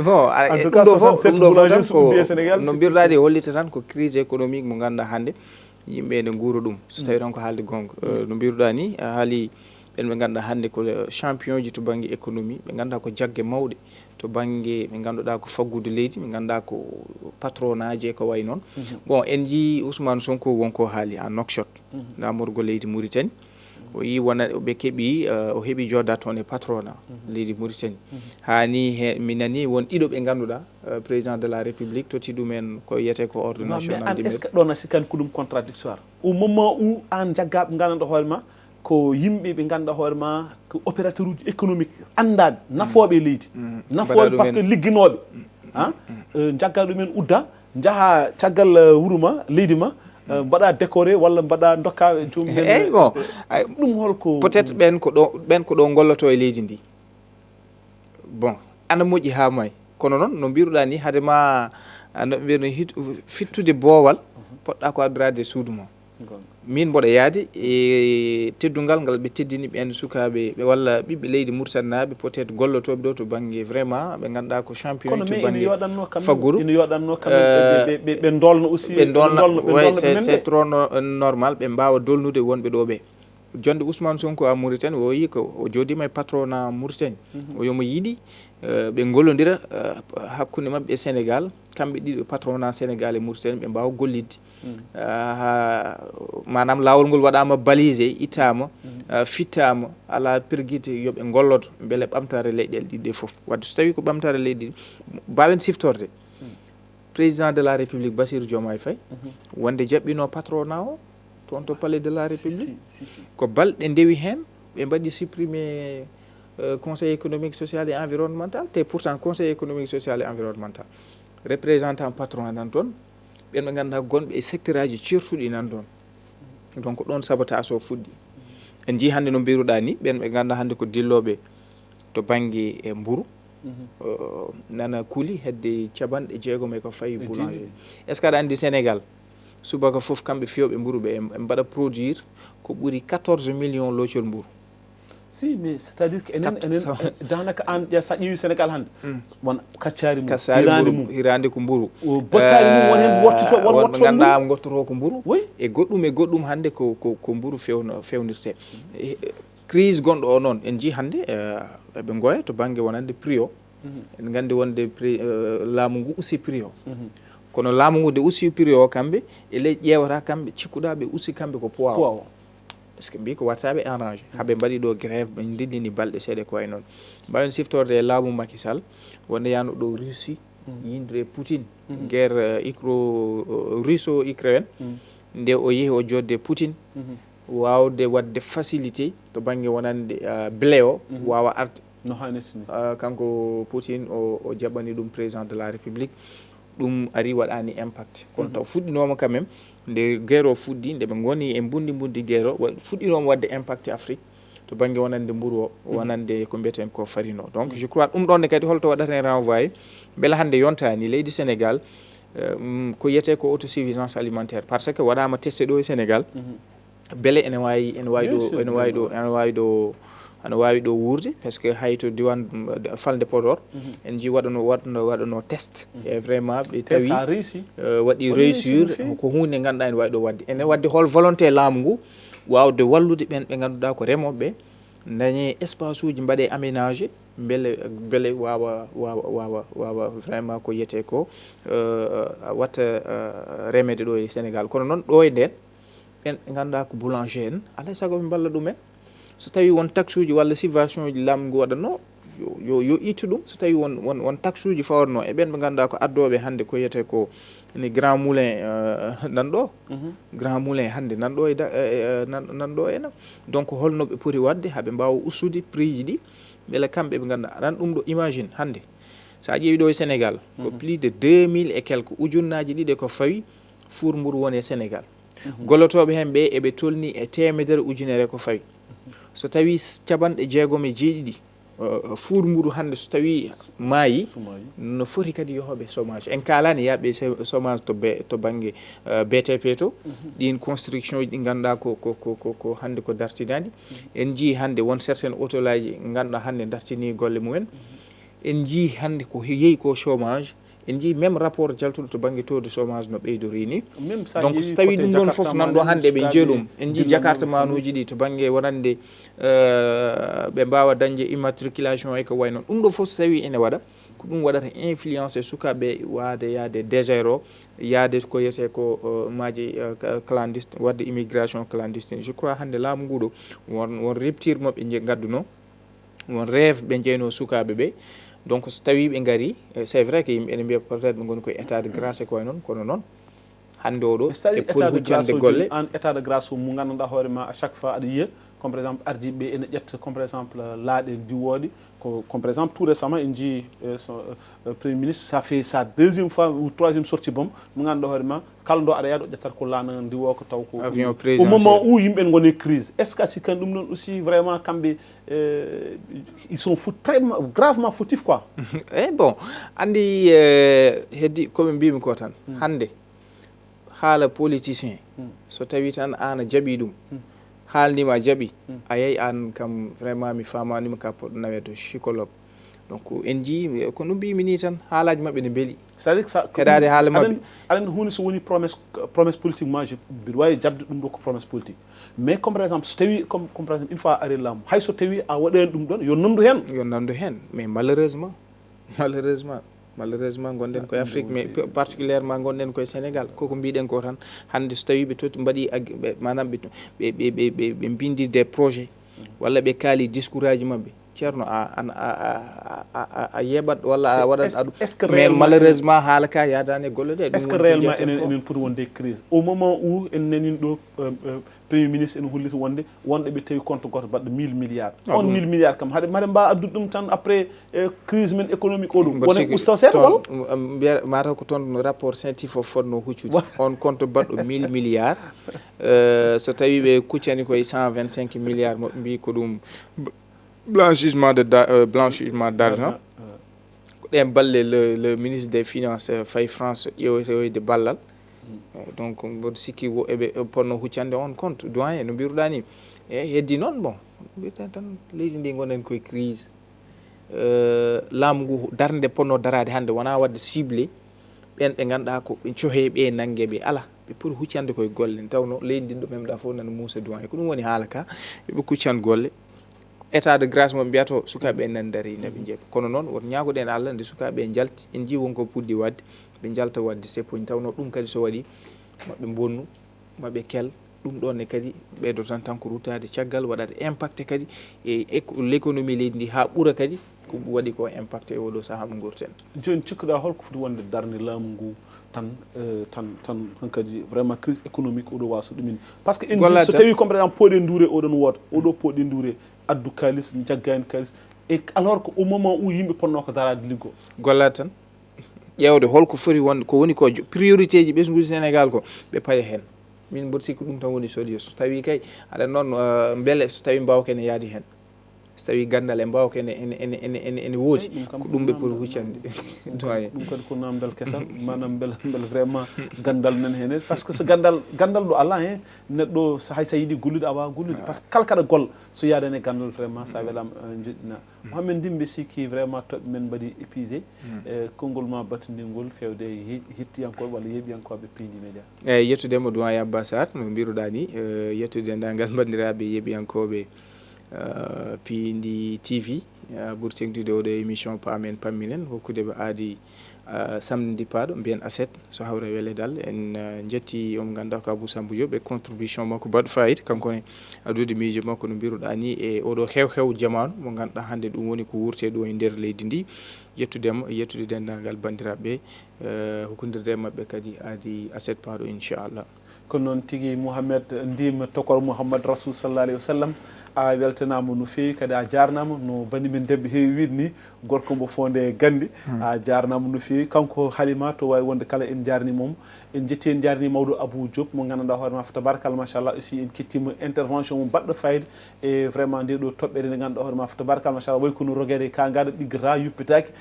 bon ɗum ɗo fof tan ko no mbiruɗaɗe hollita tan ko crise économique mo ganduɗa hannde yimɓe ne guura ɗum so tawi tan ko haalde gonga no mbiruɗa ni a haali ɓen ɓe ganduɗa hannde ko champion ji to banggue économie ɓe ganduɗa ko jaggue mawɗe to banggue ɓe ganduɗa ko faggude leydi ɓe ganduɗa ko patronage e ko way noon bon en jii Ousmane Sonko wonko haali en Nouakchott lamorgo leydi Mauritanie o yi wona ɓe keeɓi o heeɓi jodda toon e patronat leydi Mauritanie hani mi nani won ɗiɗo ɓe ganduɗa président de la république toti ɗumen ko yiyete ko ordre national est ce que ɗon a sikkani ko ɗum contradictoire au moment où an jaggaɓe gandanɗo hoore ma ko yimɓe ɓe ganduɗa hoore ma ko opérateur uji économique andaɓe nafoɓe leydi nafoɓe par ce que ligginoɓe jagga ɗumen udda jaaha caggal wuuro ma leydi ma mbaɗa décoré walla mbaɗa dokka joomum eyyi bon ɗum holko peut être ɓen ko ɗo golloto e leydi ndi bon ana moƴƴi ha may kono noon no mbiruɗa ni hadema no mbiyano fittude boowal poɗɗa ko addirade e suudu ma min mboɗo yaade e teddungal ngal ɓe teddini ɓen sukaɓe ɓe walla ɓiɓɓe leydi Mauritanie naɓe peut être gollotoɓe ɗo to banggue vraiment ɓe ganduɗa ko champion to banggue faggouru ina yoɗanno kam ɓe dolno aussi ɓe dolna c'est trop normal ɓe mbawa dolnude wonɓe ɗo ɓe jonde Ousmane Sonko a Mauritanie o yi ko o joodima e patronat Mauritanie o yomo yiiɗi ɓe gollodira hakkude mabɓe e Sénégal kamɓe ɗiɗo patronat Sénégal e Mauritanie ɓe mbawa gollidde manam lawol ngol waɗama balisé ittama fittama ala perguite yooɓe gollodo beele ɓamtare leyɗele ɗiɗɗe foof wadde so tawi ko ɓamtare leydi mbawen siftorde président de la république Bassirou Diomaye Faye wonde jaɓɓino patronat o toon to palais de la république ko balɗe ndewi hen ɓe mbaɗi supprimer conseil économique social et environnemental te pourtant conseil économique social et environnemental représentant patronat nan toon ɓen ɓe ganduɗa gonɓe e secteur aji certuɗi nan ɗon donc ɗon sabotage o fuɗɗi en jii hannde no mbiruɗa ni ɓen ɓe ganduɗa hannde ko dilloɓe to banggue e mburu nana kuuli hedde capanɗe jeegom e ko fayi boulanger est ce que aɗa andi Sénégal subaka foof kamɓe fiyoɓe mburu ɓe mbaɗa produire ko ɓuuri 14 millions locol mburu si mais c'est à dire que enen danaka an sa ƴeewi Sénégal hannde won kaccari mum hirande ko mburu bokkari mum won hen wottito wonɓe ganduɗa gottoto ko mburu e goɗɗum hannde ko mburu fewnirte crise gonɗo o noon en jii hannde eɓe gooya to banggue wonande prix o en gandi wonde laamu ngu usti prix o kono laamu ngu de usti prix o kamɓe e ley ƴewata kamɓe cikkuɗa ɓe usti kamɓe ko poids o par ce que mbi ko wattaɓe arrangé haaɓe mbaɗi ɗo grève ɓe dillini balɗe seeɗa ko way noon mbawen siftorde e laamu Macky Sall wonde yano ɗo Russie yindire Poutine guerre russo ukraine nde o yeehi o jodde Poutine wawde wadde facilité to banggue wonande blé o wawa arde no hannirtini kanko Poutine o jaɓani ɗum président de la république ɗum ari waɗani impact kono taw fuɗɗinoma quand même nde guerre o fuɗɗi nde ɓe goni e bundi guerre o fuɗɗinoma wadde impact Afrique to banggue wonande mburu o wonande ko mbiyeten ko farine o donc je crois ɗum ɗonne kadi holto waɗata hen renvoyé beele hannde yontani leydi Sénégal ko yiyete ko autosuffisance alimentaire par ce que waɗama testé ɗo e Sénégal beele ene wawi ɗo ana wawi ɗo wurde parce que hayto diwan falde Podor en ji waɗano test e vraiment ɓe tawi waɗi réussir ko hunde ganduɗa ene wawi ɗo wadde ene wadde hol volonté laamu ngu wawde wallude ɓen ɓe ganduɗa ko remoɓe dañe espace uji mbaɗe aménagé beele wawa vraiment ko yiyete ko watta remede ɗo e Sénégal kono noon ɗo e nden ɓen ɓe ganduɗa ko boulanger en alay saago ɓe balla ɗumen so tawi won taxe uji walla subvention uji laamu ngu waɗatno yo ittu ɗum so tawi won taxe uji fawatno e ɓen ɓe ganduɗa ko addoɓe hannde ko yiyete ko ni grand moulin nanɗo grand moulin hannde nanɗo nanɗo ena donc holno ɓe poti wadde haaɓe mbawa ustude prix ji ɗi beele kamɓe ɓe ganduɗa aɗan ɗum ɗo imagine hannde sa ƴeewi ɗo e Sénégal ko plus de 2000 et quelques ujunnaji ɗiɗi ko fawi four mburu woni e Sénégal gollotoɓe hen ɓe eɓe tolni e temedere ujunere ko fawi so tawi caɓanɗe jeegom e jeeɗiɗi four mburu hannde so tawi maayi no foti kadi yohoɓe chômage en kalani yaɓe chômage to banggue BTP to ɗin construction ji ɗi ganduɗa ko hannde ko dartinadi en jii hannde won certaine autolaji ganduɗa hannde dartini golle mumen en jii hannde ko yeehi ko chômage en jii même rapport jaltuɗo to banggue taux de chômage no ɓeydori ni donc so tawi ɗum ɗon foof nanɗo hannde ɓe jee ɗum en jii jakartement uji ɗi to banggue wonande ɓe mbawa dañde immatriculation e ko way noon ɗum ɗo foof so tawi ene waɗa ko ɗum waɗata influencé sukaɓe wade yaade désert o yaade ko yiyete ko maaji clandestine wadde immigration clandestine je crois hannde laamu nguɗo won rupture moɓe gadduno won rêve ɓe jeyno sukaɓe ɓe donc so tawi ɓe gari c'est vrai que yimɓe ene mbiya peut être ɓe goni koye état de grâce e koye noon kono noon hannde oɗo e poti hujjande golle an état de grâce mo ganduɗa hoorema à chaque fois aɗa yiya comme par exemple ardiɓe ene ƴetta comme par exemple laaɗe diwoɗe comme par exemple tout récemment en jii premier ministre ça fait sa deuxième fois ou troisième sortie bom mo ganduɗa hoorema kala ndo aɗa yaɗo ƴettata ko laana ndiwo ko taw ko avion au moment où yimɓe en gone crise est ce que a sikkani ɗum ɗon aussi vraiment kamɓe ils sont très gravement fautifs quoi eh bon andi heddi koɓe mbimi ko tan hannde haala politicien so tawi tan an a jaaɓi ɗum haalnima jaaɓi a yeeyi an kam vraiment mi famanima ka poɗɗo nawede psychologue donc en jii ko no mbimi ni tan haalaji mabɓe ne beeli c'est à dire que heɗade haala mabɓe aɗa hunde so woni promesse politique ma mbiɗa wawi jabde ɗum ɗo ko promesse politique mais comme par exemple so tawi comme par exemple une fois ari laamu hay so tawi a waɗani ɗum ɗon yo nandu hen mais malheureusement gonɗen koye Afrique mais particulièrement gonɗen koye Sénégal koko mbiɗen ko tan hannde so tawi ɓe toti mbaɗi manam ɓe bindi des projets walla ɓe kaali discours aji mabɓe ceerno a yeɓat walla a waɗat aɗum mais malheureusement haala ka yadani golle ɗe est ce que réellement enen poti wonde crise au moment où en nanin ɗo premier ministre ene hollita wonde ɓe tawi compte goto baɗɗo 1000 milliards on 1000 milliards kam haɗe mbawa addude ɗum tan après crise men économique o ɗum wona usta seeɗa walla mbiya mataw ko toon rapport scientifique o fotno huccude on compte baɗɗo 1000 milliards so tawi ɓe kuccani koye 125 milliards moɓe mbi ko ɗum blanchissement d'argent ko ɗen balle le ministre des finances Faye France ƴewoyde ballal donc mboɗo sikki eɓe ponno huccande on compte doyen no mbiruɗa ni heddi noon bon mbiyeten tan leydi ndi gonen koye crise laamu ngu darde ponno darade hannde wona wadde ciblé ɓen ɓe ganduɗa ko ɓe cohe ɓe nanggueɓe ala ɓe poti huccande koye golle tawno leydi ndi ɗo memɗa fof nana muusa doyen ko ɗum woni haala ka yoɓe kuccan golle état de grâce mo mbiyato sukaɓe nan dari naɓe jeeɓa kono noon woto ñagoɗen Allah nde sukaɓe jalti en jii wonko puɗɗi wadde ɓe jalta wadde seppoñ tawno ɗum kadi so waɗi maɓe bonnu maɓe kel ɗum ɗonne kadi ɓeydo tan ko rutade caggal waɗade impacté kadi e l'économie leydi ndi ha ɓuura kadi ko waɗi ko impacté oɗo saaha mo gurten joni cikkuɗa holko foti wonde darde laamu ngu tan kadi vraiment crise économique oɗo waso ɗumin par ce que en so tawi comme par exemple poɗe nduure oɗon woota oɗo poɗe nduure addu kalis jaggani kalis et alors que au moment où yimɓe ponno ko darade liggo gollade tan ƴewde holko foti wonde ko woni ko priorité ji ɓesguji Sénégal ko ɓe paye hen min mboɗo sikki ɗum tan woni solution so tawi kay aɗa noon beele so tawi mbawkene yaadi hen so tawi gandal e mbawka ene woodi ko ɗum ɓe pour huccande doyen ɗum kadi ko namdal kesal manam beele vraiment gandal nan hen par ce que so gandal ɗo ala hen neɗɗo hay sa yiiɗi gollude a wawa gollude par ce que kala kaɗa golla so yaadani gandal vraiment sa welama joɗɗina Mohamed Ndimbe sikki vraiment toɓɓe men mbaɗi épuisé konngol ma batodingol fewde hettiyankoɓe walla yeeɓiyankoɓe Pindi Média eyyi yettudema doyen Abba Sarr no mbiruɗa ni yettude dendagal bandiraɓe yeeɓiyankoɓe Pindi TV ɓuuri tengtude oɗo émission paamen pamminen hokkude ɓe aadi samedi paɗo mbiyen aset so hawre wele dal en jetti omo ganduɗa ko Abou Sambou Diop e contribution makko baɗɗo fayida kankone adude miijo makko no mbiruɗa ni e oɗo hew jamanu mo ganduɗa hande ɗum woni ko wurte ɗo e nder leydi ndi yettude dendagal bandiraɓe hokkodirde mabɓe kadi aadi aset paɗo inchallah kono noon tigui Mouhamed Ndim tokor Mouhammad Rasoul sallallah alayhi wa sallam a weltanama no fewi kadi a jarnama no banimen debbo heewi wiide ni gorko mbo fonde gandi a jarnama no fewi kanko Halima to wawi wonde kala en jarni mom en jetti en jarni mawɗo Abou Diop mo ganduɗa hoorema fa tabarakallah machallah aussi en kettima intervention mo baɗɗo fayida e vraiment nde ɗo toɓɓere nde ganduɗa hoorema fa tabarakallah machallah way kono rogere ka gaɗa ɗiggata yuppitaki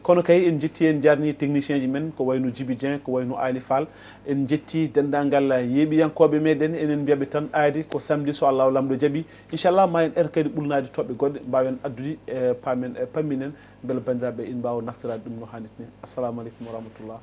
kono kay en jetti en jarni technicien ji men ko wayno Djibi Dieng ko wayno Ali Fall en jetti dendagal yeeɓiyankoɓe meɗen enen mbiyaɓe tan aadi ko samedi so Allah lamɗo jaaɓi inchallah ma en kadi ɓulnade toɓɓe goɗɗe mbawen addude paamen pamminen beele bandiraɓe in mbawa naftirade ɗum no hannirta ni assalamu aleykum wa rahmatullah